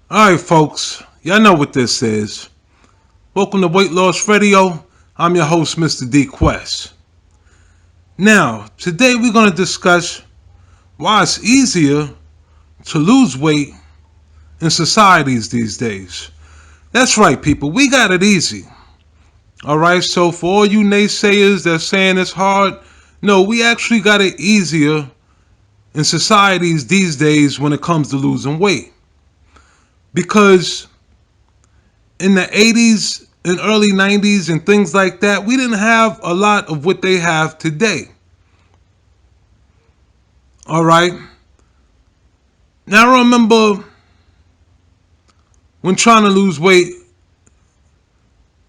Alright, folks, y'all know what this is. Welcome to Weight Loss Radio. I'm your host, Mr. D Quest. Now, today we're going to discuss why it's easier to lose weight in societies these days. That's right, people, we got it easy. Alright, so for all you naysayers that saying it's hard, no, we actually got it easier in societies these days when it comes to losing weight. Because in the 80s and early 90s and things like that, we didn't have a lot of what they have today. All right. Now I remember when trying to lose weight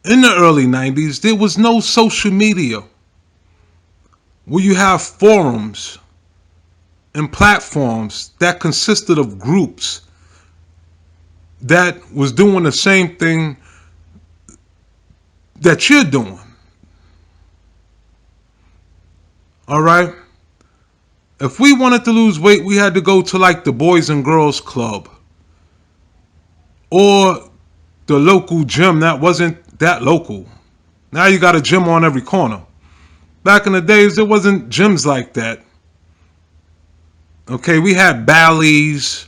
in the early 90s, there was no social media where you have forums and platforms that consisted of groups that was doing the same thing that you're doing. All right. If we wanted to lose weight, we had to go to like the Boys and Girls Club or the local gym that wasn't that local. Now you got a gym on every corner. Back in the days, there wasn't gyms like that. Okay, we had Bally's.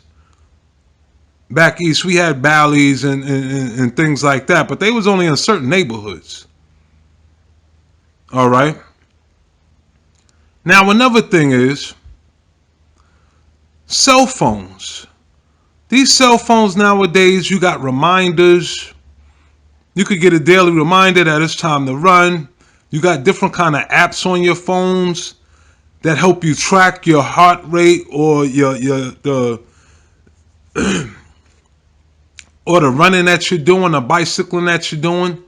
Back east, we had Bally's and things like that, but they was only in certain neighborhoods. All right. Now, another thing is cell phones. These cell phones nowadays, you got reminders. You could get a daily reminder that it's time to run. You got different kind of apps on your phones that help you track your heart rate or the running that you're doing, the bicycling that you're doing.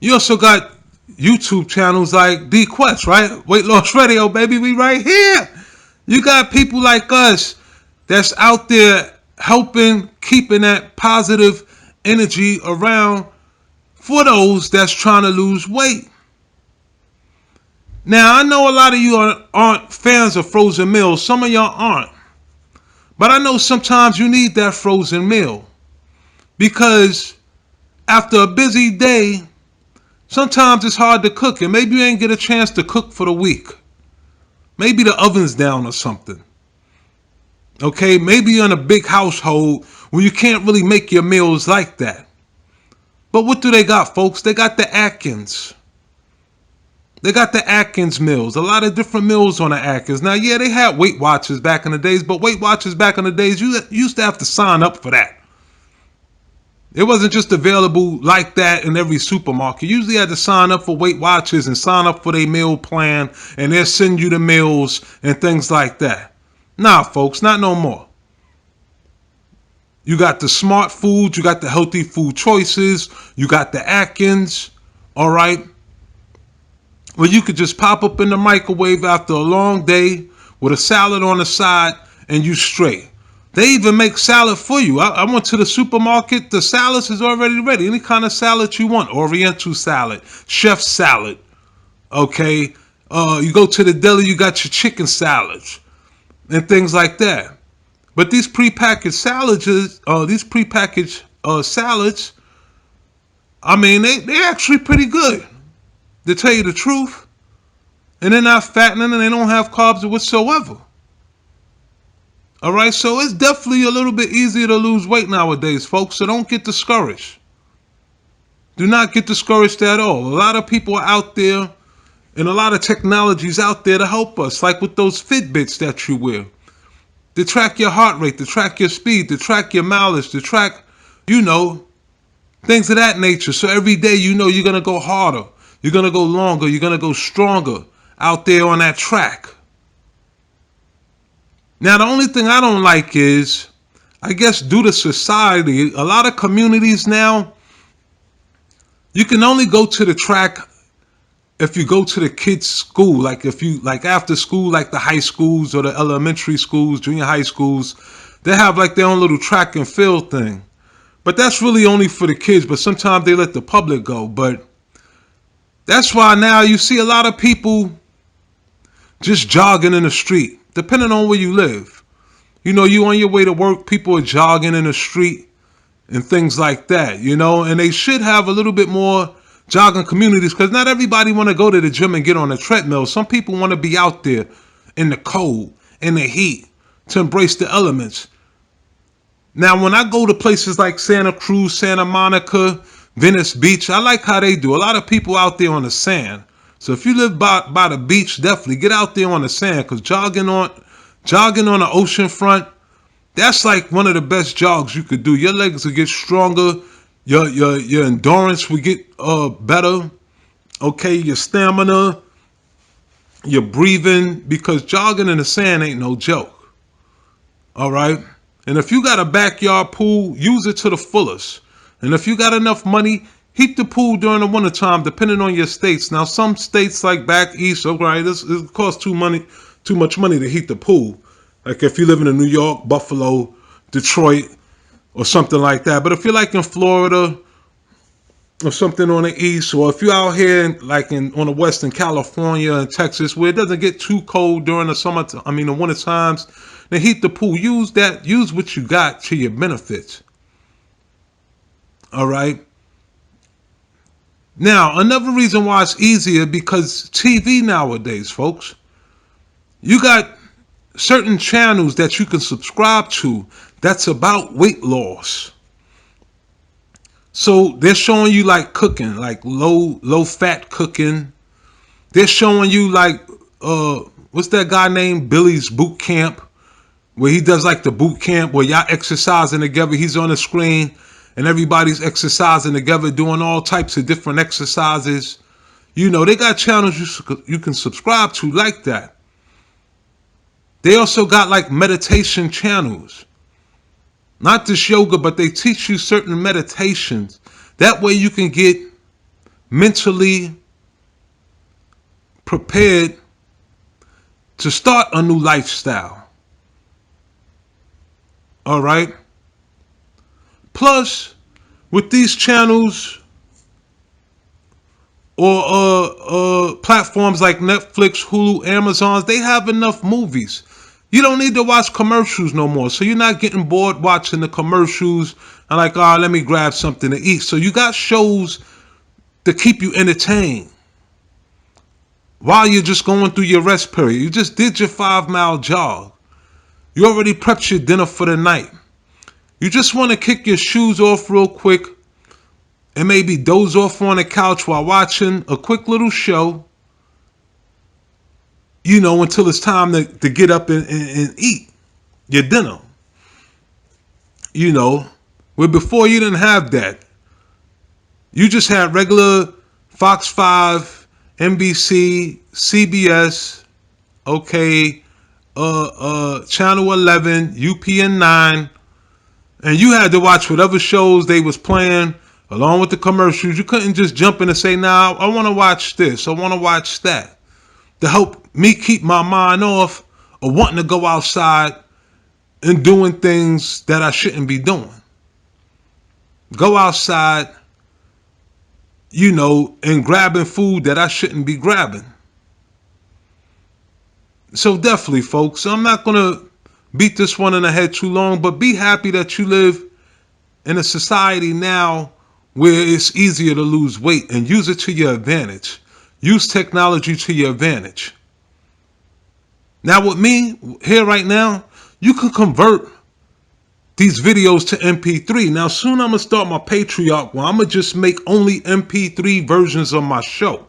You also got YouTube channels like D Quest, right? Weight Loss Radio, baby, we right here. You got people like us that's out there helping, keeping that positive energy around for those that's trying to lose weight. Now, I know a lot of you aren't fans of frozen meals. Some of y'all aren't. But I know sometimes you need that frozen meal. Because after a busy day, sometimes it's hard to cook, and maybe you ain't get a chance to cook for the week. Maybe the oven's down or something. Okay, maybe you're in a big household where you can't really make your meals like that. But what do they got, folks? They got the Atkins. They got the Atkins meals. A lot of different meals on the Atkins. Now, yeah, they had Weight Watchers back in the days, but Weight Watchers back in the days, you used to have to sign up for that. It wasn't just available like that in every supermarket. You usually had to sign up for Weight Watchers and sign up for their meal plan, and they'll send you the meals and things like that. Nah, folks, not no more. You got the smart foods, you got the healthy food choices, you got the Atkins, all right? Well, you could just pop up in the microwave after a long day with a salad on the side and you straight. They even make salad for you. I went to the supermarket. The salads is already ready. Any kind of salad you want. Oriental salad. Chef salad. Okay. You go to the deli, you got your chicken salads. And things like that. But these prepackaged salads, I mean, they're actually pretty good. To tell you the truth. And they're not fattening and they don't have carbs whatsoever. All right, so it's definitely a little bit easier to lose weight nowadays, folks. So don't get discouraged. Do not get discouraged at all. A lot of people are out there and a lot of technologies out there to help us, like with those Fitbits that you wear. To track your heart rate, to track your speed, to track your mileage, to track, things of that nature. So every day you know you're going to go harder. You're going to go longer. You're going to go stronger out there on that track. Now, the only thing I don't like is, I guess due to society, a lot of communities now, you can only go to the track if you go to the kids' school. Like if you, like after school, like the high schools or the elementary schools, junior high schools, they have like their own little track and field thing. But that's really only for the kids, but sometimes they let the public go. But that's why now you see a lot of people just jogging in the street. Depending on where you live. You on your way to work, people are jogging in the street. and things like that, you know. And they should have a little bit more jogging communities, because not everybody want to go to the gym and get on a treadmill. Some people want to be out there in the cold, in the heat, to embrace the elements. Now, when I go to places like Santa Cruz, Santa Monica, Venice Beach, I like how they do. A lot of people out there on the sand. So if you live by the beach, definitely get out there on the sand, because jogging on the ocean front, that's like one of the best jogs you could do. Your legs will get stronger. Your endurance will get better. Okay, your stamina, your breathing, because jogging in the sand ain't no joke. All right? And if you got a backyard pool, use it to the fullest. And if you got enough money, heat the pool during the wintertime, depending on your states. Now, some states like back east, okay, it costs too much money to heat the pool. Like if you live in New York, Buffalo, Detroit, or something like that. But if you're like in Florida or something on the east, or if you're out here on the west in California and Texas, where it doesn't get too cold during the winter times, then heat the pool. Use what you got to your benefit. All right. Now, another reason why it's easier, because TV nowadays, folks, you got certain channels that you can subscribe to that's about weight loss. So they're showing you like cooking, like low fat cooking. They're showing you like what's that guy named Billy's Boot Camp, where he does like the boot camp where y'all exercising together. He's on the screen and everybody's exercising together, doing all types of different exercises. You know, they got channels you can subscribe to like that. They also got like meditation channels. Not just yoga, but they teach you certain meditations. That way you can get mentally prepared to start a new lifestyle. All right? Plus, with these channels or platforms like Netflix, Hulu, Amazon, they have enough movies. You don't need to watch commercials no more. So you're not getting bored watching the commercials and like, let me grab something to eat. So you got shows to keep you entertained while you're just going through your rest period. You just did your 5-mile jog. You already prepped your dinner for the night. You just want to kick your shoes off real quick and maybe doze off on the couch while watching a quick little show, you know, until it's time to get up and eat your dinner. You know, where before you didn't have that. You just had regular Fox 5, NBC, CBS, okay, Channel 11, UPN 9, and you had to watch whatever shows they was playing along with the commercials. You couldn't just jump in and say, nah, I want to watch this, I want to watch that, to help me keep my mind off of wanting to go outside and doing things that I shouldn't be doing. Go outside, you know, and grabbing food that I shouldn't be grabbing. So definitely, folks, I'm not going to beat this one in the head too long, but be happy that you live in a society now where it's easier to lose weight, and use it to your advantage. Use technology to your advantage. Now with me, here right now, you can convert these videos to MP3. Now soon I'm going to start my Patreon where I'm going to just make only MP3 versions of my show.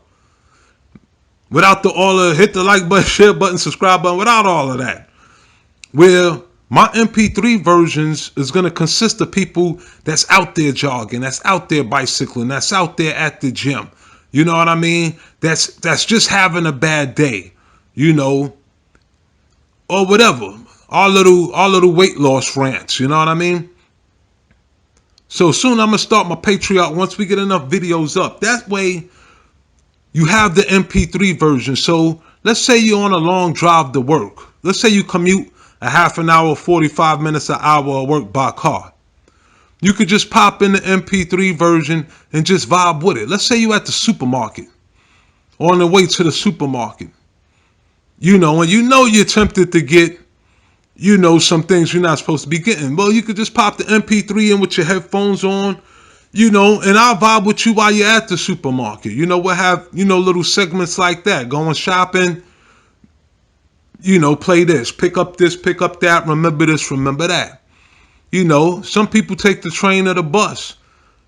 Without all the hit the like button, share button, subscribe button, without all of that. Where my MP3 versions is going to consist of people that's out there jogging, that's out there bicycling, that's out there at the gym. You know what I mean? That's just having a bad day, you know, or whatever. Our little weight loss rants, you know what I mean? So soon I'm going to start my Patreon once we get enough videos up. That way you have the MP3 version. So let's say you're on a long drive to work. Let's say you commute a half an hour, 45 minutes, an hour of work by car. You could just pop in the MP3 version and just vibe with it. Let's say you're at the supermarket, on the way to the supermarket, you know, and you know you're tempted to get some things you're not supposed to be getting. Well, you could just pop the MP3 in with your headphones on, and I'll vibe with you while you're at the supermarket. We'll have, little segments like that. Going shopping, play this, pick up that, remember this, remember that. Some people take the train or the bus.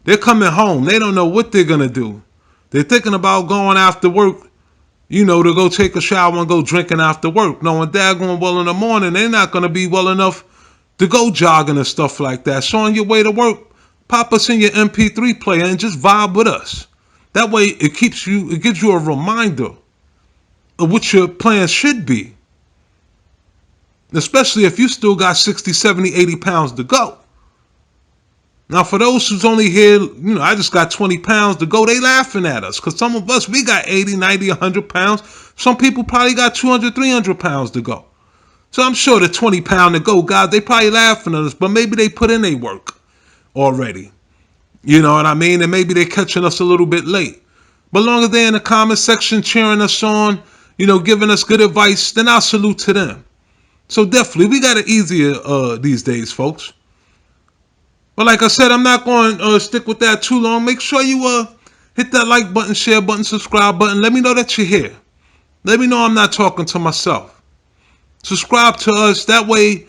They're coming home. They don't know what they're going to do. They're thinking about going after work, to go take a shower and go drinking after work. Knowing dad going well in the morning, they're not going to be well enough to go jogging and stuff like that. So on your way to work, pop us in your MP3 player and just vibe with us. That way it gives you a reminder of what your plans should be. Especially if you still got 60, 70, 80 pounds to go. Now, for those who's only here, I just got 20 pounds to go, they laughing at us. Because some of us, we got 80, 90, 100 pounds. Some people probably got 200, 300 pounds to go. So I'm sure the 20 pound to go guys, they probably laughing at us. But maybe they put in their work already. You know what I mean? And maybe they're catching us a little bit late. But long as they're in the comment section cheering us on, giving us good advice, then I'll salute to them. So definitely, we got it easier these days, folks. But like I said, I'm not going to stick with that too long. Make sure you hit that like button, share button, subscribe button. Let me know that you're here. Let me know I'm not talking to myself. Subscribe to us. That way,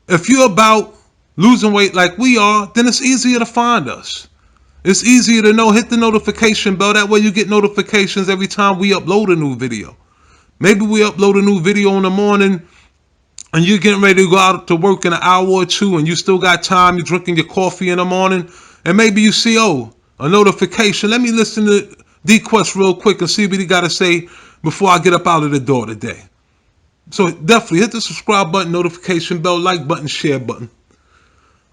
if you're about losing weight like we are, then it's easier to find us. It's easier to know. Hit the notification bell. That way you get notifications every time we upload a new video. Maybe we upload a new video in the morning and you're getting ready to go out to work in an hour or two and you still got time, you're drinking your coffee in the morning, and maybe you see, a notification. Let me listen to D-Quest real quick and see what he got to say before I get up out of the door today. So definitely hit the subscribe button, notification bell, like button, share button.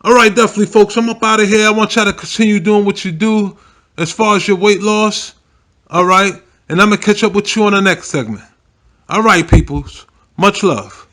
All right, definitely, folks, I'm up out of here. I want y'all to continue doing what you do as far as your weight loss. All right, and I'm going to catch up with you on the next segment. All right, peoples, much love.